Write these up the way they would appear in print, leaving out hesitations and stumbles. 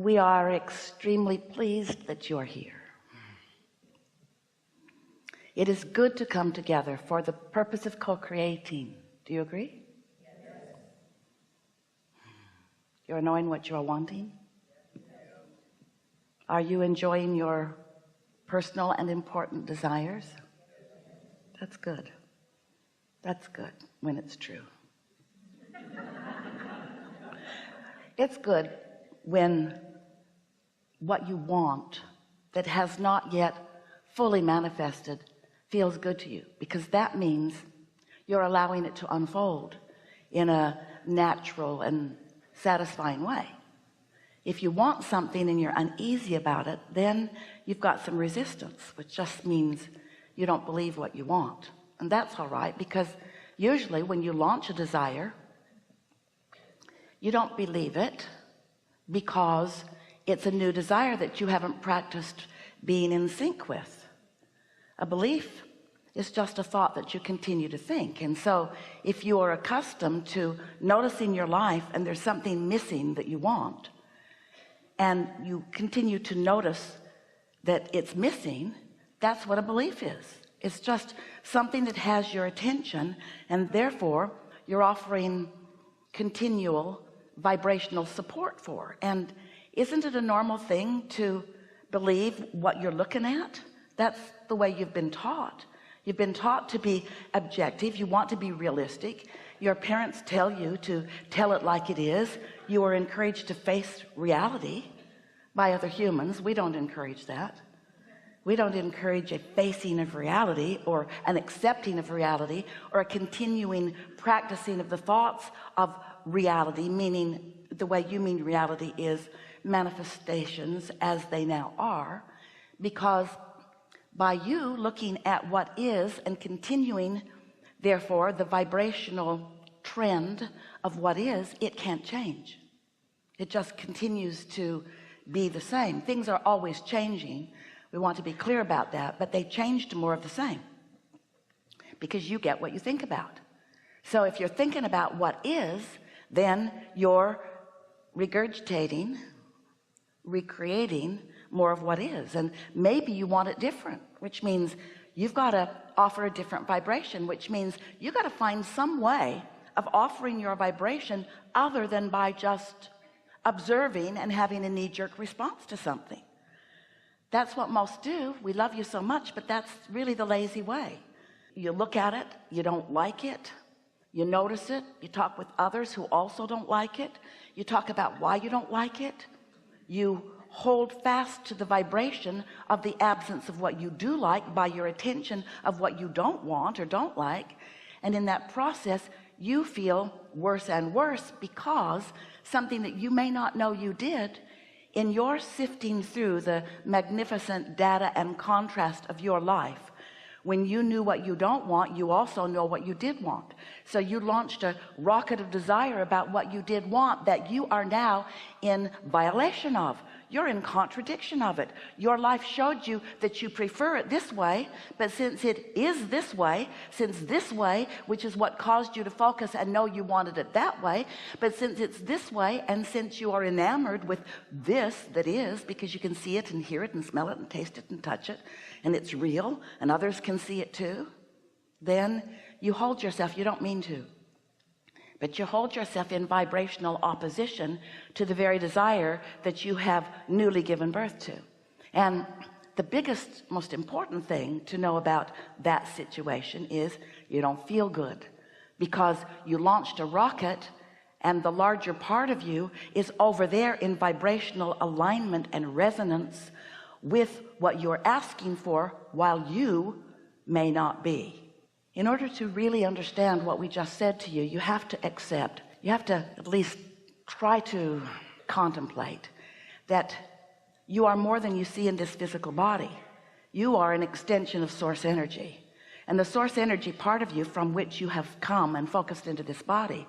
we are extremely pleased that you're here. It is good to come together for the purpose of co-creating. Do you agree? Yes. You're knowing what you're wanting? Are you enjoying your personal and important desires? That's good. That's good when it's true. It's good when what you want that has not yet fully manifested feels good to you, because that means you're allowing it to unfold in a natural and satisfying way. If you want something and you're uneasy about it, then you've got some resistance, which just means you don't believe what you want. And that's all right, because usually when you launch a desire, you don't believe it because it's a new desire that you haven't practiced being in sync with. A belief is just a thought that you continue to think. And so if you are accustomed to noticing your life and there's something missing that you want, and you continue to notice that it's missing, that's what a belief is. It's just something that has your attention, and therefore you're offering continual vibrational support for. And isn't it a normal thing to believe what you're looking at? That's the way you've been taught. You've been taught to be objective. You want to be realistic. Your parents tell you to tell it like it is. You are encouraged to face reality by other humans. We don't encourage that. We don't encourage a facing of reality or an accepting of reality or a continuing practicing of the thoughts of reality, meaning the way you mean reality is manifestations as they now are, because by you looking at what is and continuing therefore the vibrational trend of what is, it can't change. It just continues to be the same. Things are always changing. We want to be clear about that, but they change to more of the same because you get what you think about. So if you're thinking about what is, then you're regurgitating, recreating more of what is. And maybe you want it different, which means you've got to offer a different vibration, which means you got to find some way of offering your vibration other than by just observing and having a knee-jerk response to something. That's what most do. We love you so much, but that's really the lazy way. You look at it, you don't like it, you notice it, you talk with others who also don't like it, you talk about why you don't like it, you hold fast to the vibration of the absence of what you do like by your attention of what you don't want or don't like, and in that process you feel worse and worse because something that you may not know you did, in your sifting through the magnificent data and contrast of your life, when you knew what you don't want, you also know what you did want. So you launched a rocket of desire about what you did want that you are now in violation of. You're in contradiction of it. Your life showed you that you prefer it this way, but since it is this way, since this way, which is what caused you to focus and know you wanted it that way, but since it's this way, and since you are enamored with this that is, because you can see it and hear it and smell it and taste it and touch it, and it's real and others can see it too, then you hold yourself, you don't mean to, but you hold yourself in vibrational opposition to the very desire that you have newly given birth to. And the biggest, most important thing to know about that situation is you don't feel good because you launched a rocket and the larger part of you is over there in vibrational alignment and resonance with what you're asking for, while you may not be. In order to really understand what we just said to you, you have to accept, you have to at least try to contemplate that you are more than you see in this physical body. You are an extension of source energy, and the source energy part of you from which you have come and focused into this body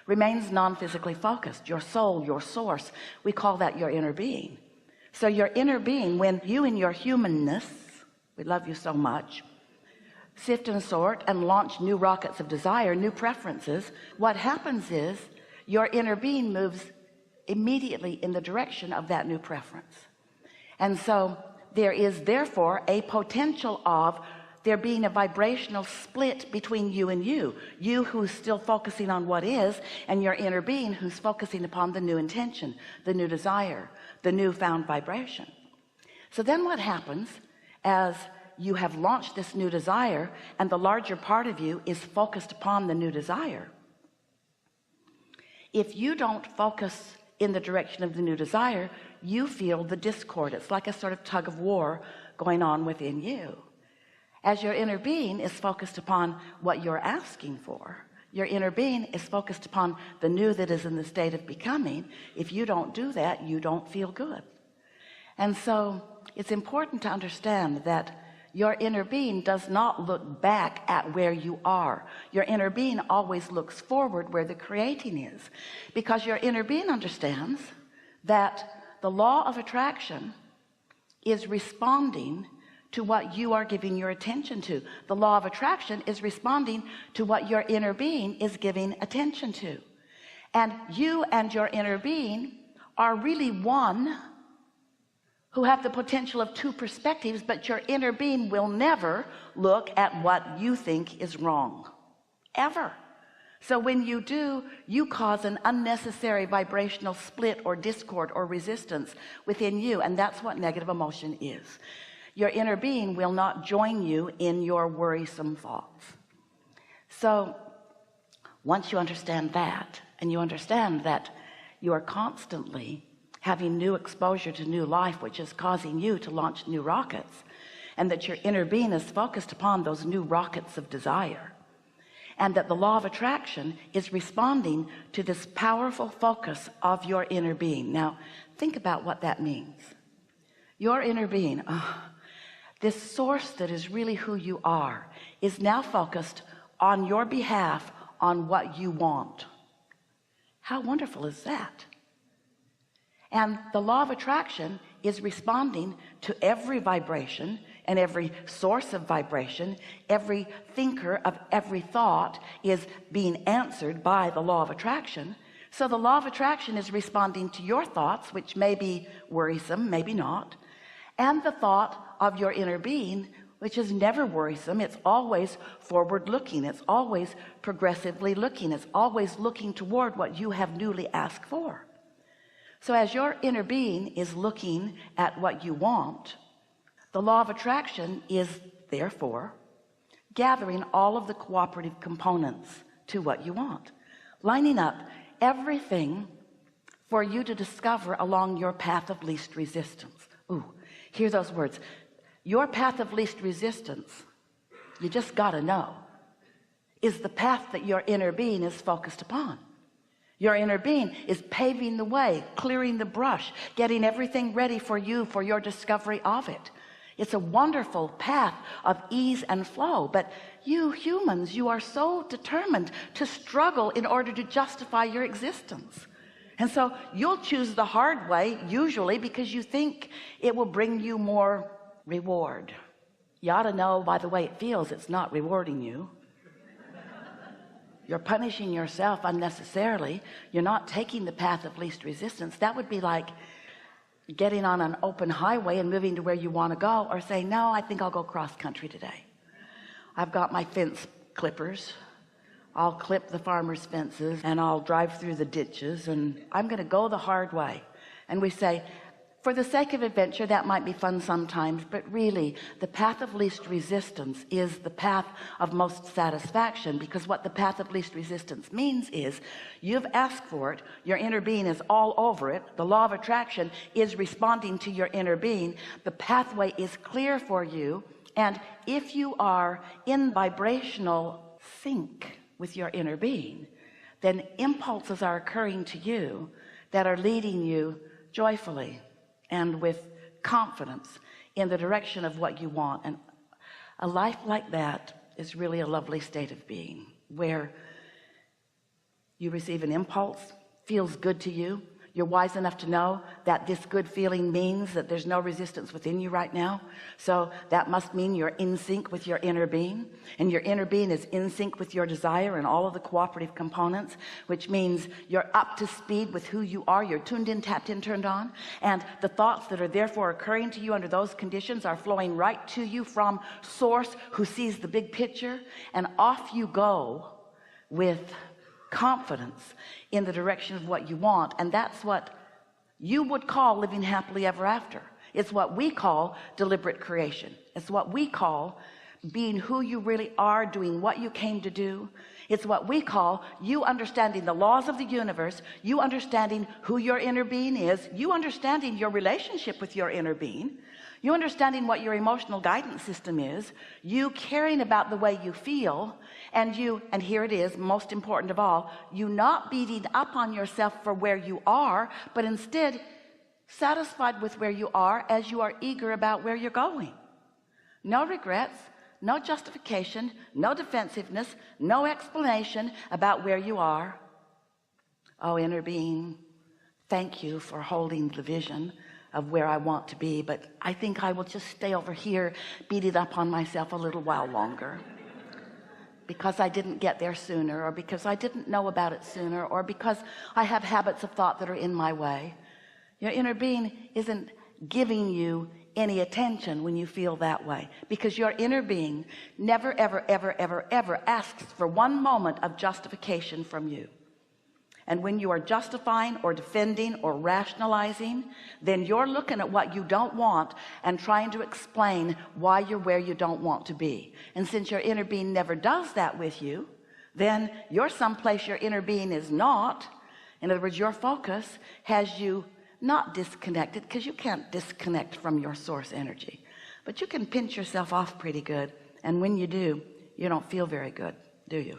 remains non-physically focused. Your soul, your source, we call that your inner being. So your inner being, when you in your humanness, we love you so much, sift and sort and launch new rockets of desire, new preferences, what happens is your inner being moves immediately in the direction of that new preference. And so there is therefore a potential of there being a vibrational split between you and you who's still focusing on what is, and your inner being who's focusing upon the new intention, the new desire, the newfound vibration. So then what happens as you have launched this new desire and the larger part of you is focused upon the new desire? If you don't focus in the direction of the new desire, you feel the discord. It's like a sort of tug of war going on within you. As your inner being is focused upon what you're asking for, your inner being is focused upon the new that is in the state of becoming. If you don't do that, you don't feel good. And so it's important to understand that your inner being does not look back at where you are. Your inner being always looks forward where the creating is, because your inner being understands that the law of attraction is responding to what you are giving your attention to. The law of attraction is responding to what your inner being is giving attention to. And you and your inner being are really one who have the potential of two perspectives, but your inner being will never look at what you think is wrong, ever. So when you do, you cause an unnecessary vibrational split or discord or resistance within you, and that's what negative emotion is. Your inner being will not join you in your worrisome thoughts. So once you understand that, and you understand that you are constantly having new exposure to new life, which is causing you to launch new rockets, and that your inner being is focused upon those new rockets of desire, and that the law of attraction is responding to this powerful focus of your inner being. Now think about what that means. Your inner being, this source that is really who you are, is now focused on your behalf on what you want. How wonderful is that? And the law of attraction is responding to every vibration and every source of vibration. Every thinker of every thought is being answered by the law of attraction. So the law of attraction is responding to your thoughts, which may be worrisome, maybe not, and the thought of your inner being, which is never worrisome. It's always forward looking. It's always progressively looking. It's always looking toward what you have newly asked for. So as your inner being is looking at what you want, the law of attraction is therefore gathering all of the cooperative components to what you want, lining up everything for you to discover along your path of least resistance. Ooh, hear those words. Your path of least resistance, you just got to know, is the path that your inner being is focused upon. Your inner being is paving the way, clearing the brush, getting everything ready for you for your discovery of it. It's a wonderful path of ease and flow, but you humans, you are so determined to struggle in order to justify your existence. And so you'll choose the hard way, usually because you think it will bring you more reward. You ought to know by the way it feels, it's not rewarding you. You're punishing yourself unnecessarily. You're not taking the path of least resistance. That would be like getting on an open highway and moving to where you want to go, or saying, no, I think I'll go cross country today. I've got my fence clippers. I'll clip the farmers' fences and I'll drive through the ditches, and I'm going to go the hard way. And we say, for the sake of adventure, that might be fun sometimes, but really the path of least resistance is the path of most satisfaction, because what the path of least resistance means is you've asked for it, your inner being is all over it, the law of attraction is responding to your inner being, the pathway is clear for you, and if you are in vibrational sync with your inner being, then impulses are occurring to you that are leading you joyfully and with confidence in the direction of what you want. And a life like that is really a lovely state of being, where you receive an impulse, feels good to you, You're wise enough to know that this good feeling means that there's no resistance within you right now. So that must mean you're in sync with your inner being, and your inner being is in sync with your desire and all of the cooperative components, which means you're up to speed with who you are. You're tuned in, tapped in, turned on, and the thoughts that are therefore occurring to you under those conditions are flowing right to you from source, who sees the big picture, and off you go with confidence in the direction of what you want. And that's what you would call living happily ever after. It's what we call deliberate creation. It's what we call being who you really are, doing what you came to do. It's what we call you understanding the laws of the universe, you understanding who your inner being is, you understanding your relationship with your inner being, you understanding what your emotional guidance system is, you caring about the way you feel, and here it is, most important of all, you not beating up on yourself for where you are, but instead satisfied with where you are as you are eager about where you're going. No regrets, no justification, no defensiveness, no explanation about where you are. Oh, inner being, thank you for holding the vision of where I want to be, but I think I will just stay over here beating up on myself a little while longer because I didn't get there sooner, or because I didn't know about it sooner, or because I have habits of thought that are in my way. Your inner being isn't giving you any attention when you feel that way, because your inner being never ever ever ever ever asks for one moment of justification from you. And when you are justifying or defending or rationalizing, then you're looking at what you don't want and trying to explain why you're where you don't want to be. And since your inner being never does that with you, then you're someplace your inner being is not. In other words, your focus has you not disconnected, because you can't disconnect from your source energy, but you can pinch yourself off pretty good. And when you do, you don't feel very good, do you?